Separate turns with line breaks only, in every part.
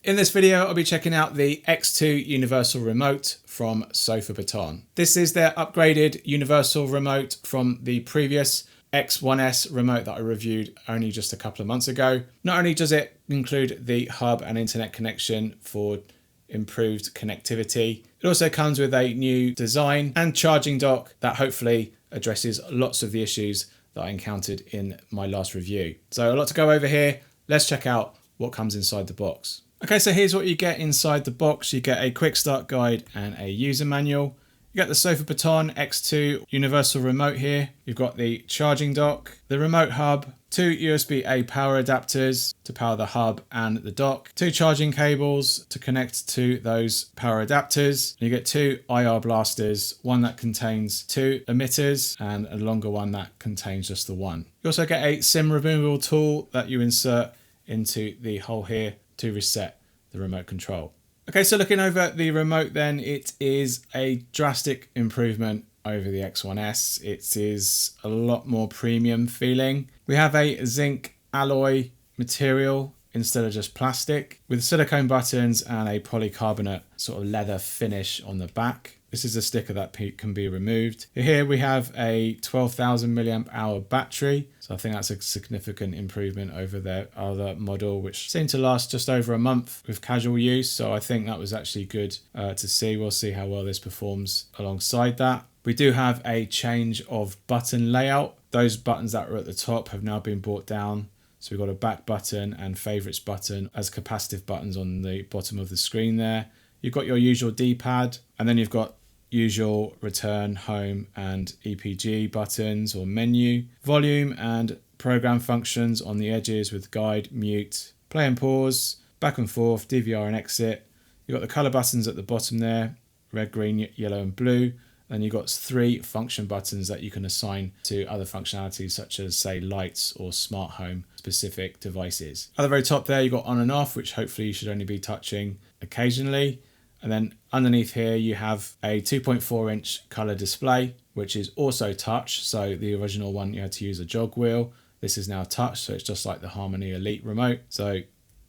In this video, I'll be checking out the X2 universal remote from SofaBaton. This is their upgraded universal remote from the previous X1S remote that I reviewed only just a couple of months ago. Not only does it include the hub and internet connection for improved connectivity, it also comes with a new design and charging dock that hopefully addresses lots of the issues that I encountered in my last review. So a lot to go over here. Let's check out what comes inside the box. Okay, so here's what you get inside the box. You get a quick start guide and a user manual. You get the SofaBaton X2 universal remote here. You've got the charging dock, the remote hub, 2 USB-A power adapters to power the hub and the dock, 2 charging cables to connect to those power adapters. You get 2 IR blasters, one that contains 2 emitters and a longer one that contains just the one. You also get a SIM removable tool that you insert into the hole here to reset the remote control. Okay, so looking over the remote then, it is a drastic improvement over the X1S. It is a lot more premium feeling. We have a zinc alloy material instead of just plastic with silicone buttons and a polycarbonate sort of leather finish on the back. This is a sticker that can be removed. Here we have a 12,000 milliamp hour battery. So I think that's a significant improvement over their other model, which seemed to last just over a month with casual use. So I think that was actually good to see. We'll see how well this performs alongside that. We do have a change of button layout. Those buttons that were at the top have now been brought down. So we've got a back button and favorites button as capacitive buttons on the bottom of the screen there. You've got your usual D-pad, and then you've got usual return, home and EPG buttons or menu, volume and program functions on the edges with guide, mute, play and pause, back and forth, DVR and exit. You've got the color buttons at the bottom there, red, green, yellow and blue. And you've got 3 function buttons that you can assign to other functionalities such as say lights or smart home specific devices. At the very top there, you've got on and off, which hopefully you should only be touching occasionally. And then underneath here, you have a 2.4 inch color display, which is also touch. So the original one, you had to use a jog wheel. This is now touch. So it's just like the Harmony Elite remote. So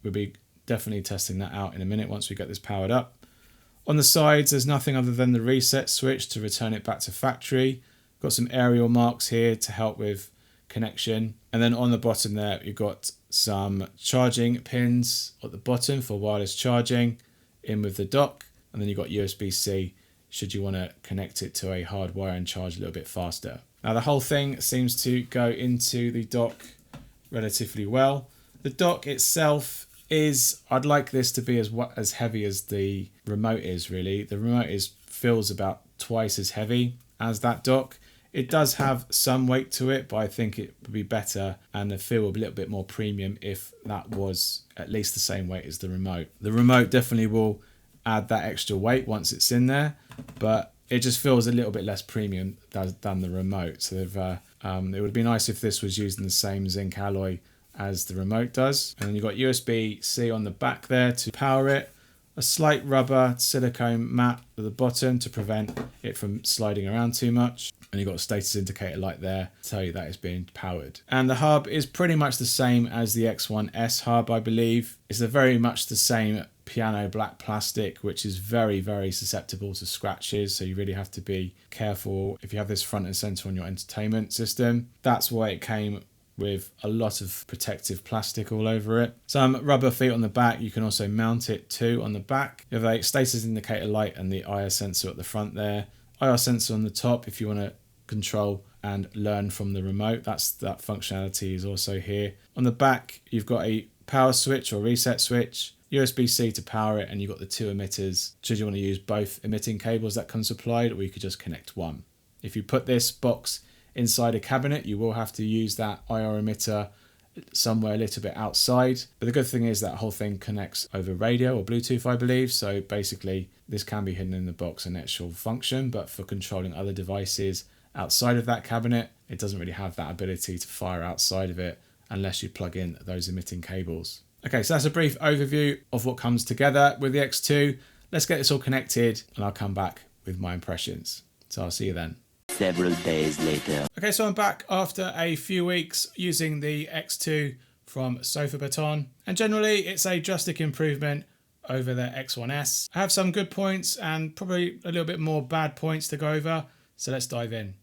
we'll be definitely testing that out in a minute once we get this powered up. On the sides, there's nothing other than the reset switch to return it back to factory. Got some aerial marks here to help with connection. And then on the bottom there, you've got some charging pins at the bottom for wireless charging in with the dock. And then you've got USB-C should you want to connect it to a hard wire and charge a little bit faster. Now the whole thing seems to go into the dock relatively well. The dock itself I'd like this to be as heavy as the remote is really. The remote feels about twice as heavy as that dock. It does have some weight to it, but I think it would be better and the feel would be a little bit more premium if that was at least the same weight as the remote. The remote definitely will add that extra weight once it's in there, but it just feels a little bit less premium than the remote. So it would be nice if this was using the same zinc alloy as the remote does. And then you've got USB-C on the back there to power it, a slight rubber silicone mat at the bottom to prevent it from sliding around too much, and you've got a status indicator light there to tell you that it's being powered. And the hub is pretty much the same as the X1S hub, I believe. It's very much the same piano black plastic, which is very, very susceptible to scratches, so you really have to be careful if you have this front and center on your entertainment system. That's why it came with a lot of protective plastic all over it. Some rubber feet on the back. You can also mount it too on the back. You have a status indicator light and the IR sensor at the front there. IR sensor on the top if you want to control and learn from the remote. That functionality is also here. On the back, you've got a power switch or reset switch, USB-C to power it, and you've got the 2 emitters. Should you want to use both emitting cables that come supplied, or you could just connect one. If you put this box inside a cabinet, you will have to use that IR emitter somewhere a little bit outside. But the good thing is that whole thing connects over radio or Bluetooth, I believe. So basically this can be hidden in the box and actual function, but for controlling other devices outside of that cabinet, it doesn't really have that ability to fire outside of it unless you plug in those emitting cables. Okay, so that's a brief overview of what comes together with the X2. Let's get this all connected and I'll come back with my impressions. So I'll see you then.
Several days later.
Okay, so I'm back after a few weeks using the X2 from SofaBaton, and generally it's a drastic improvement over their X1S. I have some good points and probably a little bit more bad points to go over, so let's dive in.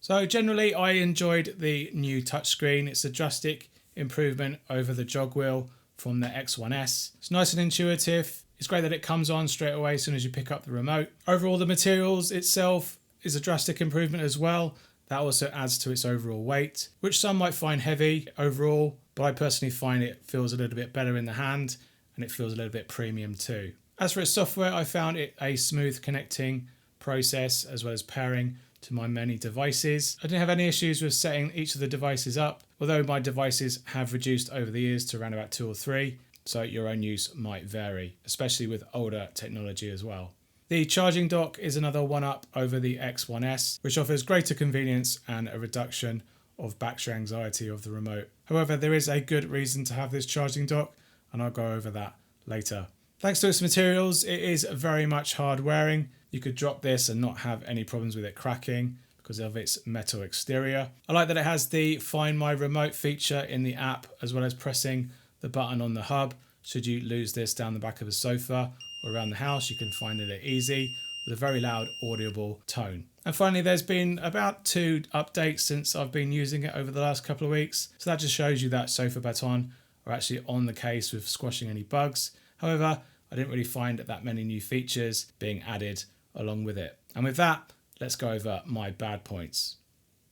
So generally I enjoyed the new touchscreen. It's a drastic improvement over the jog wheel from the X1S. It's nice and intuitive. It's great that it comes on straight away as soon as you pick up the remote. Overall, the materials itself is a drastic improvement as well. That also adds to its overall weight, which some might find heavy overall, but I personally find it feels a little bit better in the hand and it feels a little bit premium too. As for its software, I found it a smooth connecting process as well as pairing to my many devices. I didn't have any issues with setting each of the devices up, although my devices have reduced over the years to around about 2 or 3, so your own use might vary, especially with older technology as well. The charging dock is another one up over the X1S, which offers greater convenience and a reduction of battery anxiety of the remote. However, there is a good reason to have this charging dock, and I'll go over that later. Thanks to its materials, it is very much hard wearing. You could drop this and not have any problems with it cracking because of its metal exterior. I like that it has the Find My Remote feature in the app, as well as pressing the button on the hub. Should you lose this down the back of a sofa or around the house, you can find it easy with a very loud audible tone. And finally, there's been about 2 updates since I've been using it over the last couple of weeks. So that just shows you that SofaBaton are actually on the case with squashing any bugs. However, I didn't really find that many new features being added along with it. And with that, let's go over my bad points.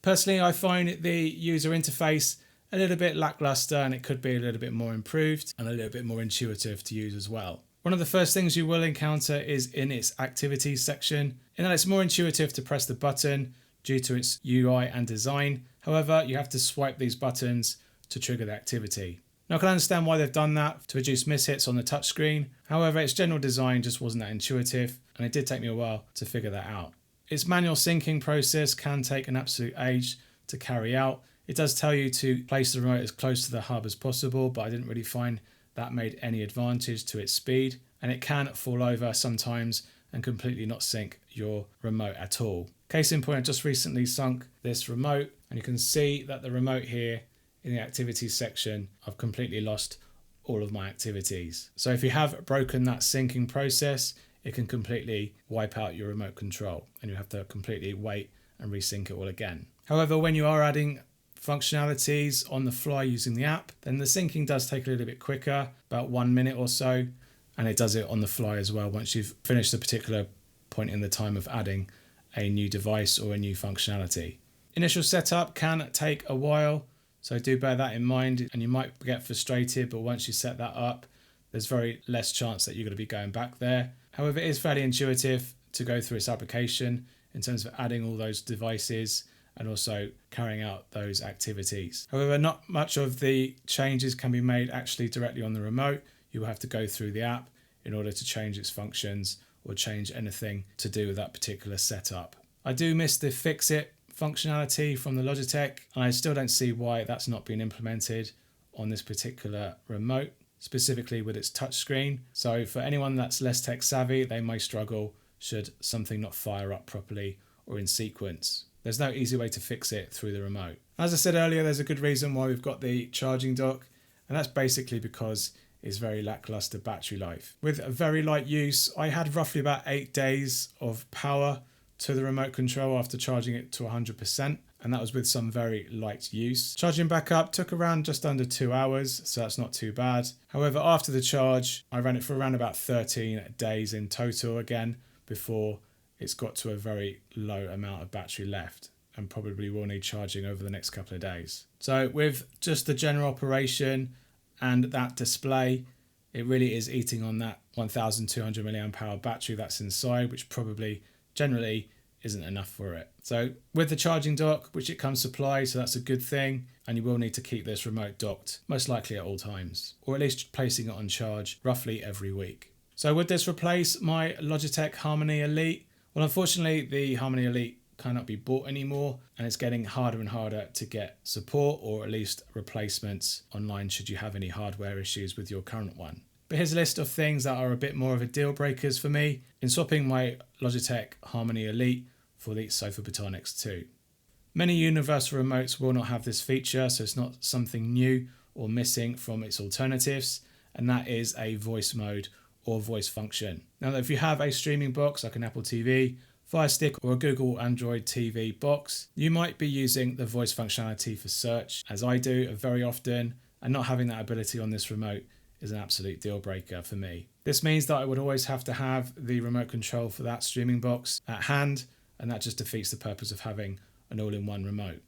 Personally, I find the user interface a little bit lackluster, and it could be a little bit more improved and a little bit more intuitive to use as well. One of the first things you will encounter is in its activities section, in that it's more intuitive to press the button due to its UI and design. However, you have to swipe these buttons to trigger the activity. Now I can understand why they've done that, to reduce mishits on the touchscreen. However, its general design just wasn't that intuitive, and it did take me a while to figure that out. Its manual syncing process can take an absolute age to carry out. It does tell you to place the remote as close to the hub as possible, but I didn't really find that made any advantage to its speed, and it can fall over sometimes and completely not sync your remote at all. Case in point, I just recently sunk this remote, and you can see that the remote here in the activities section, I've completely lost all of my activities. So if you have broken that syncing process, it can completely wipe out your remote control and you have to completely wait and resync it all again. However, when you are adding functionalities on the fly using the app, then the syncing does take a little bit quicker, about 1 minute or so, and it does it on the fly as well once you've finished a particular point in the time of adding a new device or a new functionality. Initial setup can take a while, so do bear that in mind, and you might get frustrated, but once you set that up, there's very less chance that you're going to be going back there. However, it is fairly intuitive to go through its application in terms of adding all those devices and also carrying out those activities. However, not much of the changes can be made actually directly on the remote. You will have to go through the app in order to change its functions or change anything to do with that particular setup. I do miss the Fix It functionality from the Logitech, and I still don't see why that's not been implemented on this particular remote, specifically with its touchscreen. So for anyone that's less tech savvy, they may struggle should something not fire up properly or in sequence. There's no easy way to fix it through the remote. As I said earlier, there's a good reason why we've got the charging dock, and that's basically because it's very lackluster battery life. With a very light use, I had roughly about 8 days of power to the remote control after charging it to 100%, and that was with some very light use. Charging back up took around just under 2 hours, so that's not too bad. However, after the charge, I ran it for around about 13 days in total again before it's got to a very low amount of battery left, and probably will need charging over the next couple of days. So with just the general operation and that display, it really is eating on that 1200 mAh battery that's inside, which probably generally isn't enough for it. So with the charging dock, which it comes supplied, so that's a good thing, and you will need to keep this remote docked, most likely at all times, or at least placing it on charge roughly every week. So would this replace my Logitech Harmony Elite? Well, unfortunately, the Harmony Elite cannot be bought anymore, and it's getting harder and harder to get support or at least replacements online should you have any hardware issues with your current one. But here's a list of things that are a bit more of a deal breakers for me in swapping my Logitech Harmony Elite for the SofaBaton X2. Many universal remotes will not have this feature, so it's not something new or missing from its alternatives, and that is a voice mode or voice function. Now, if you have a streaming box like an Apple TV, Fire Stick or a Google Android TV box, you might be using the voice functionality for search, as I do very often, and not having that ability on this remote is an absolute deal breaker for me. This means that I would always have to have the remote control for that streaming box at hand, and that just defeats the purpose of having an all-in-one remote.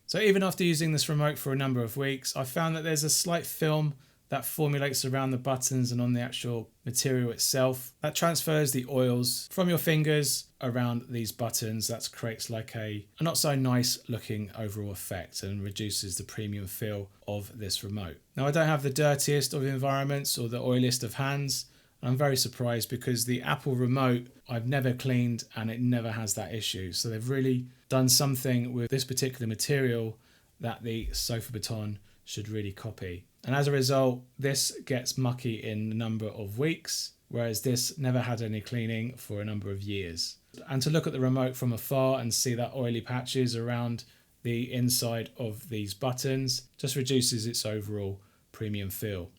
So even after using this remote for a number of weeks, I found that there's a slight film that formulates around the buttons and on the actual material itself. That transfers the oils from your fingers around these buttons. That creates like a not so nice looking overall effect and reduces the premium feel of this remote. Now, I don't have the dirtiest of environments or the oiliest of hands. I'm very surprised because the Apple remote I've never cleaned and it never has that issue. So they've really done something with this particular material that the SofaBaton should really copy. And as a result, this gets mucky in a number of weeks, whereas this never had any cleaning for a number of years. And to look at the remote from afar and see that oily patches around the inside of these buttons just reduces its overall premium feel.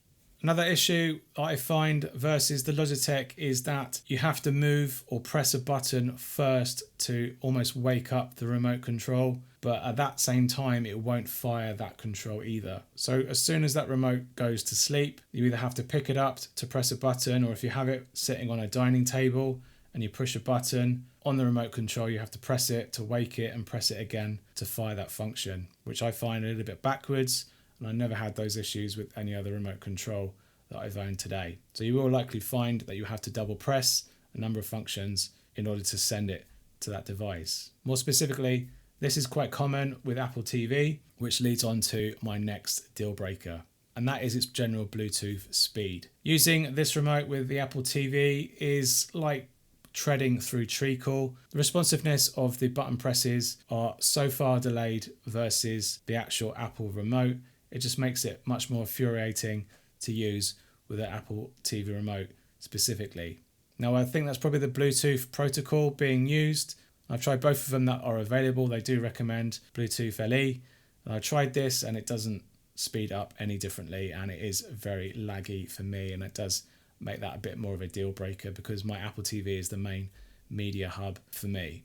Another issue I find versus the Logitech is that you have to move or press a button first to almost wake up the remote control, but at that same time it won't fire that control either. So as soon as that remote goes to sleep, you either have to pick it up to press a button, or if you have it sitting on a dining table and you push a button on the remote control, you have to press it to wake it and press it again to fire that function, which I find a little bit backwards. And I never had those issues with any other remote control that I've owned today. So you will likely find that you have to double press a number of functions in order to send it to that device. More specifically, this is quite common with Apple TV, which leads on to my next deal breaker, and that is its general Bluetooth speed. Using this remote with the Apple TV is like treading through treacle. The responsiveness of the button presses are so far delayed versus the actual Apple remote. It just makes it much more infuriating to use with an Apple TV remote specifically. Now, I think that's probably the Bluetooth protocol being used. I've tried both of them that are available. They do recommend Bluetooth LE. And I tried this and it doesn't speed up any differently, and it is very laggy for me, and it does make that a bit more of a deal breaker because my Apple TV is the main media hub for me.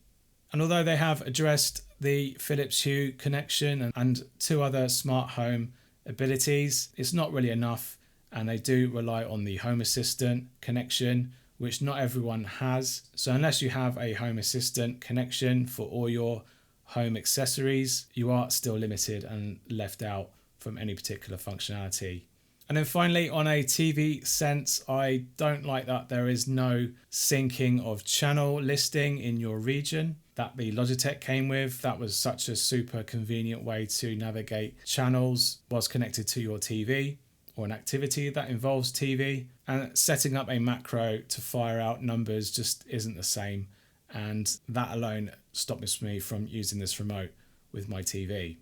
And although they have addressed the Philips Hue connection and two other smart home abilities, it's not really enough, and they do rely on the Home Assistant connection, which not everyone has. So unless you have a Home Assistant connection for all your home accessories, you are still limited and left out from any particular functionality. And then finally, on a TV sense, I don't like that there is no syncing of channel listing in your region that the Logitech came with. That was such a super convenient way to navigate channels whilst connected to your TV or an activity that involves TV. And setting up a macro to fire out numbers just isn't the same. And that alone stopped me from using this remote with my TV.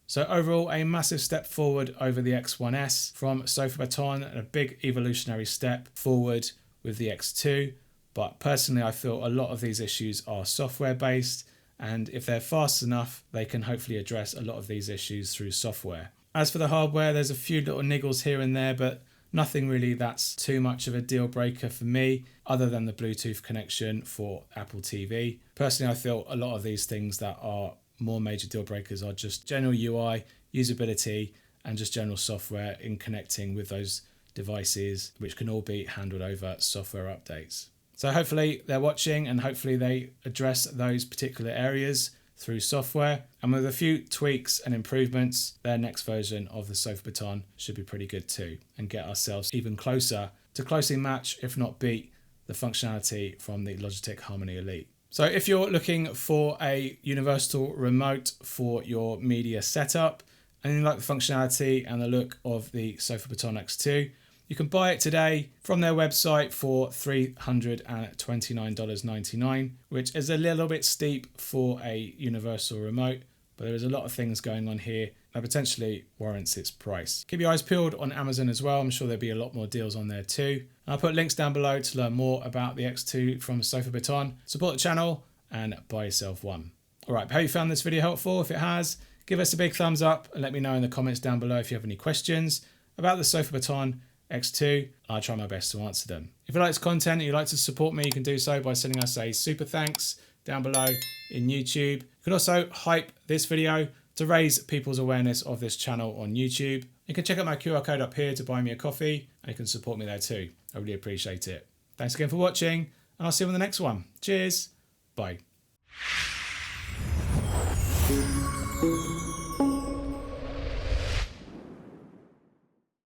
So overall, a massive step forward over the X1S from SofaBaton, and a big evolutionary step forward with the X2. But personally, I feel a lot of these issues are software based, and if they're fast enough, they can hopefully address a lot of these issues through software. As for the hardware, there's a few little niggles here and there, but nothing really that's too much of a deal breaker for me, other than the Bluetooth connection for Apple TV. Personally, I feel a lot of these things that are more major deal breakers are just general UI, usability, and just general software in connecting with those devices, which can all be handled over software updates. So hopefully they're watching, and hopefully they address those particular areas through software. And with a few tweaks and improvements, their next version of the SofaBaton should be pretty good too, and get ourselves even closer to closely match, if not beat, the functionality from the Logitech Harmony Elite. So if you're looking for a universal remote for your media setup and you like the functionality and the look of the SofaBaton X2, you can buy it today from their website for $329.99, which is a little bit steep for a universal remote, but there is a lot of things going on here that potentially warrants its price. Keep your eyes peeled on Amazon as well. I'm sure there'll be a lot more deals on there too. I'll put links down below to learn more about the X2 from SofaBaton. Support the channel and buy yourself one. All right, hope you found this video helpful. If it has, give us a big thumbs up and let me know in the comments down below if you have any questions about the SofaBaton X2. I try my best to answer them. If you like this content and you'd like to support me, you can do so by sending us a super thanks down below in YouTube. You can also hype this video to raise people's awareness of this channel on YouTube. You can check out my QR code up here to buy me a coffee, and you can support me there too. I really appreciate it. Thanks again for watching, and I'll see you on the next one. Cheers. Bye.